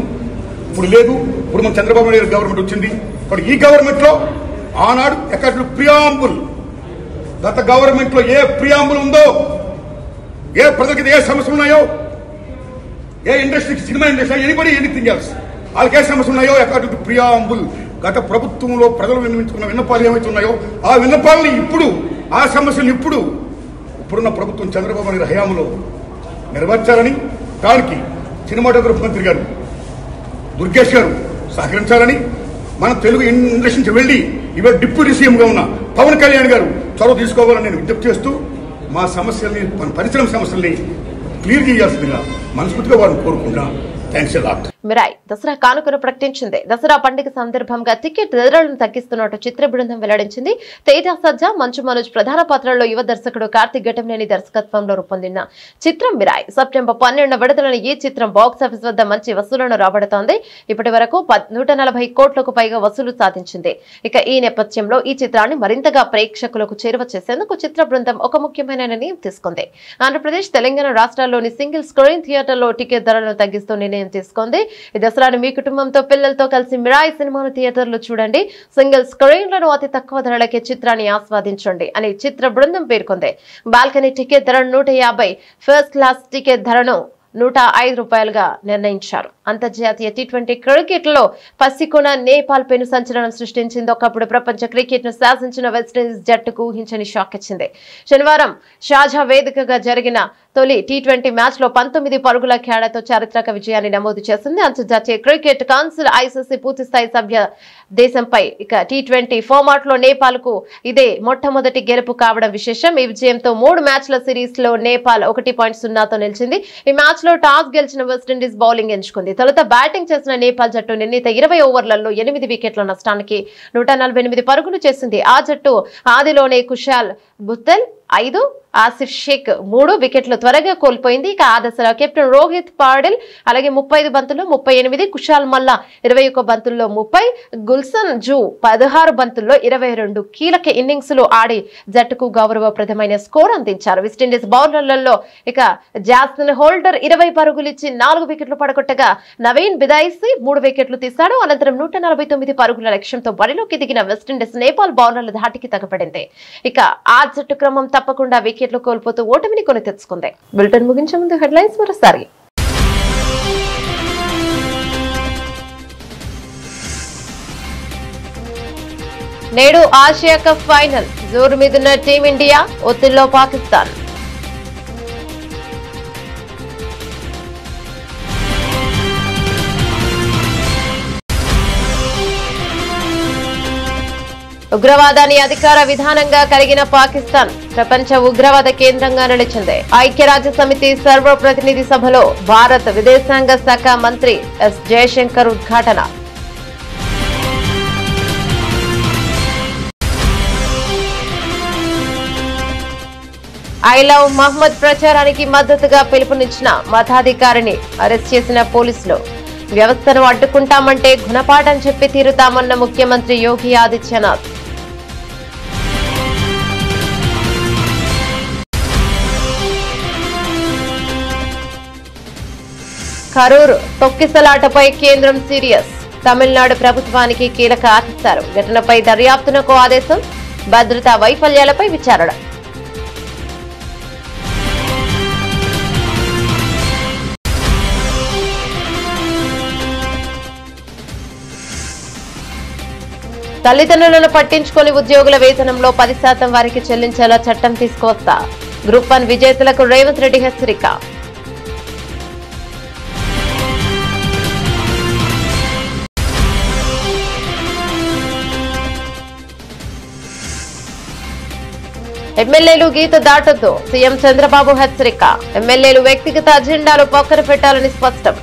Speaker 10: ఇప్పుడు లేదు, ఇప్పుడు మన చంద్రబాబు నాయుడు గవర్నమెంట్ వచ్చింది. ఇప్పుడు ఈ గవర్నమెంట్ లో ఆనాడు ఎక్కడ ప్రియాంబుల్, గత గవర్నమెంట్ లో ఏ ప్రియాంబుల్ ఉందో, ఏ ప్రజలకి ఏ సమస్యలు ఉన్నాయో, ఏ ఇండస్ట్రీకి, cinema industry, anybody anything else, వాళ్ళకి ఏ సమస్యలు ఉన్నాయో అకార్డింగ్ టు ప్రియాంబుల్ గత ప్రభుత్వంలో ప్రజలు విన్నవించుకున్న విన్నపాలు ఏమైతే ఉన్నాయో ఆ విన్నపాలని ఇప్పుడు, ఆ సమస్యలు ఇప్పుడున్న ప్రభుత్వం చంద్రబాబు నాయుడు హయాంలో నెరవేర్చాలని, దానికి సినిమాటోగ్రఫీ మంత్రి గారు దుర్గేష్ గారు సహకరించాలని, మన తెలుగు ఇండస్ట్రీ నుంచి వెళ్లి ఇవాళ డిప్యూటీ సీఎంగా ఉన్న పవన్ కళ్యాణ్ గారు చొరవ తీసుకోవాలని నేను విజ్ఞప్తి చేస్తూ, మా సమస్యల్ని, మన పరిశ్రమ సమస్యల్ని క్లియర్ చేయాల్సిందిగా మనస్ఫూర్తిగా వారిని కోరుకుంటున్నాం. Thanks a lot.
Speaker 1: Mirai Dasara కానుకను ప్రకటించింది. దసరా పండుగ సందర్భంగా టికెట్ ధరలను తగ్గిస్తున్నట్టు చిత్ర బృందం వెల్లడించింది. తేజ సజ్జా, మంచు మనోజ్ ప్రధాన పాత్రల్లో యువ దర్శకుడు కార్తిక్ ఘటంనేని దర్శకత్వంలో రూపొందిన చిత్రం మిరాయ్ సెప్టెంబర్ 12న విడుదలైన ఈ చిత్రం బాక్సాఫీస్ వద్ద మంచి వసూళ్లను రాబడుతోంది. ఇప్పటి వరకు 140 కోట్లకు పైగా వసూలు సాధించింది. ఇక ఈ నేపథ్యంలో ఈ చిత్రాన్ని మరింతగా ప్రేక్షకులకు చేరువ చేసేందుకు చిత్ర బృందం ఒక ముఖ్యమైన నిర్ణయం తీసుకుంది. ఆంధ్రప్రదేశ్, తెలంగాణ రాష్ట్రాల్లోని సింగిల్ స్క్రీన్ థియేటర్లో టికెట్ ధరలను తగ్గిస్తూ నిర్ణయం తీసుకుంది. ఈ దసరాను మీ కుటుంబంతో, పిల్లలతో కలిసి మిరాయ్ సినిమాను థియేటర్లో చూడండి. సింగిల్ స్క్రీన్లను అతి తక్కువ ధరలకే చిత్రాన్ని ఆస్వాదించండి అని చిత్ర బృందం పేర్కొంది. బాల్కనీ టికెట్ ధరను 150, ఫస్ట్ క్లాస్ టికెట్ ధరను 105 రూపాయలుగా నిర్ణయించారు. అంతర్జాతీయ టీ20 క్రికెట్ లో పసికొన నేపాల్ పెను సంచలనం సృష్టించింది. ఒకప్పుడు ప్రపంచ క్రికెట్ ను శాసించిన వెస్టిండీస్ జట్టుకు ఊహించని షాక్ ఇచ్చింది. శనివారం షార్జా వేదికగా జరిగిన తొలి టీ20 మ్యాచ్ లో 19 పరుగుల తేడాతో చారిత్రక విజయాన్ని నమోదు చేసింది. అంతర్జాతీయ క్రికెట్ కౌన్సిల్ ఐసీసీ పూర్తిస్థాయి సభ్య దేశంపై ఇక టీ20 ఫార్మాట్ లో నేపాల్ కు ఇదే మొట్టమొదటి గెలుపు కావడం విశేషం. ఈ విజయంతో 3 మ్యాచ్ల సిరీస్ లో నేపాల్ 1.0తో నిలిచింది. ఈ మ్యాచ్ లో టాస్ గెలిచిన వెస్టిండీస్ బౌలింగ్ ఎంచుకుంది. తొలుత బ్యాటింగ్ చేసిన నేపాల్ జట్టు నిర్ణీత 20 ఓవర్లలో 8 వికెట్ల నష్టానికి 148 పరుగులు చేసింది. ఆ జట్టు ఆదిలోనే కుశాల్ బుత్తెల్ 5, ఆసిఫ్ షేక్ 3 వికెట్లు త్వరగా కోల్పోయింది. ఇక ఆ దశలో కెప్టెన్ రోహిత్ పాడిల్ అలాగే 35 బంతుల్లో 38, కుశాల్ మల్లా 21 బంతుల్లో 30, గుల్సన్ జూ 16 బంతుల్లో 22 కీలక ఇన్నింగ్స్లు ఆడి జట్టుకు గౌరవప్రదమైన స్కోర్ అందించారు. వెస్టిండీస్ బౌలర్లలో ఇక జాస్మిన్ హోల్డర్ 20 పరుగులిచ్చి 4 వికెట్లు పడగొట్టగా నవీన్ బిదాయిసి 3 వికెట్లు తీశాడు. అనంతరం 149 పరుగుల లక్ష్యంతో బరిలోకి దిగిన వెస్టిండీస్ నేపాల్ బౌలర్ల ధాటికి తగపడింది. ఇక ఆ జట్టు క్రమం తప్పకుండా వికెట్లు కోల్పోతూ ఓటమిని కొని తెచ్చుకుంది. బులెటిన్ ముగించే ముందు హెడ్లైన్స్ మరోసారి. నేడు ఆసియా కప్ ఫైనల్, జోరు మీదున్న టీమిండియా, ఒత్తిడిలో పాకిస్తాన్. ఉగ్రవాదాన్ని అధికార విధానంగా కలిగిన పాకిస్తాన్ ప్రపంచ ఉగ్రవాద కేంద్రంగా నిలిచింది. ఐక్యరాజ్య సమితి సర్వప్రతినిధి సభలో భారత విదేశాంగ శాఖ మంత్రి ఎస్ జయశంకర్ ఉద్ఘాటన. ఐ లవ్ మహ్మద్ ప్రచారానికి మద్దతుగా పిలుపునిచ్చిన మతాధికారిని అరెస్ట్ చేసిన పోలీసులు. వ్యవస్థను అడ్డుకుంటామంటే గుణపాఠం చెప్పి తీరుతామన్న ముఖ్యమంత్రి యోగి ఆదిత్యనాథ్. కరూరు తొక్కిసలాటపై కేంద్రం సీరియస్, తమిళనాడు ప్రభుత్వానికి కీలక ఆదేశాలు. ఘటనపై దర్యాప్తునకు ఆదేశం, భద్రతా వైఫల్యాలపై విచారణ. తల్లిదండ్రులను పట్టించుకొని ఉద్యోగుల వేతనంలో 10% వారికి చెల్లించేలా చట్టం తీసుకువస్తా. గ్రూప్ 1 విజేతలకు రేవంత్ రెడ్డి హెచ్చరిక. ఎమ్మెల్యేలు గీత దాటొద్దు, సీఎం చంద్రబాబు హెచ్చరిక. ఎమ్మెల్యేలు వ్యక్తిగత అజెండాలు పక్కన పెట్టాలని స్పష్టం.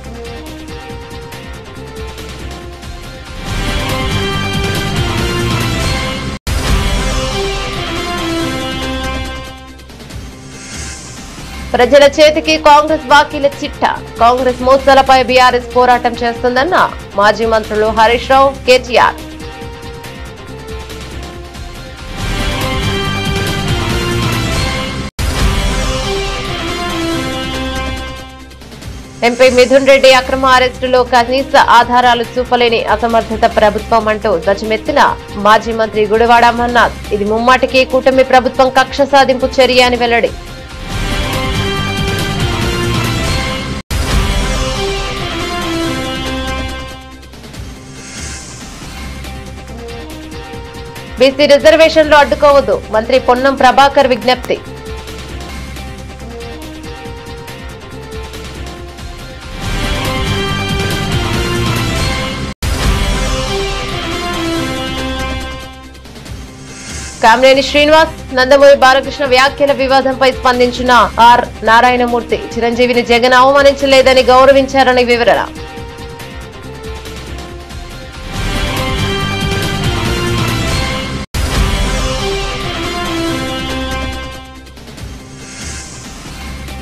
Speaker 1: ప్రజల చేతికి కాంగ్రెస్ బాకీల చిట్ట. కాంగ్రెస్ మోసాలపై బీఆర్ఎస్ పోరాటం చేస్తుందన్న మాజీ మంత్రులు హరీష్ రావు, కేటీఆర్. ఎంపీ మిథున్ రెడ్డి అక్రమ అరెస్టులో కనీస ఆధారాలు చూపలేని అసమర్థత ప్రభుత్వం అంటూ ధ్వజమెత్తిన మాజీ మంత్రి గుడివాడ అమర్నాథ్. ఇది ముమ్మాటికి కూటమి ప్రభుత్వం కక్ష సాధింపు చర్య అని వెల్లడి. బీసీ రిజర్వేషన్లు అడ్డుకోవద్దు, మంత్రి పొన్నం ప్రభాకర్ విజ్ఞప్తి. కామినేని శ్రీనివాస్, నందమూరి బాలకృష్ణ వ్యాఖ్యల వివాదంపై స్పందించిన ఆర్ నారాయణమూర్తి, చిరంజీవిని జగన్ అవమానించలేదని గౌరవించారని వివరణ.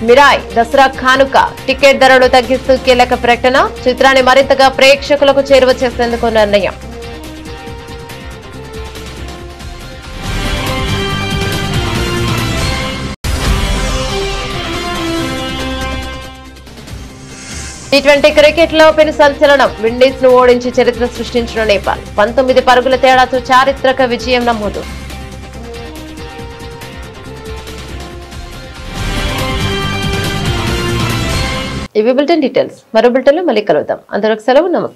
Speaker 1: మిరాయ్ దసరా కానుక టికెట్ ధరలు తగ్గిస్తూ కీలక ప్రకటన. చిత్రాన్ని మరింతగా ప్రేక్షకులకు చేరువ చేసేందుకు నిర్ణయం. T20 క్రికెట్లో పెను సంచలనం. విండీస్ ను ఓడించి చరిత్ర సృష్టించిన నేపాల్ 19 పరుగుల తేడాతో చారిత్రక విజయం నమోదు. ఇవి బులెటిన్ డీటెయిల్స్. మరో బులెటిన్లో మళ్ళీ కలుద్దాం. అందరికి సెలవు. నమస్తే.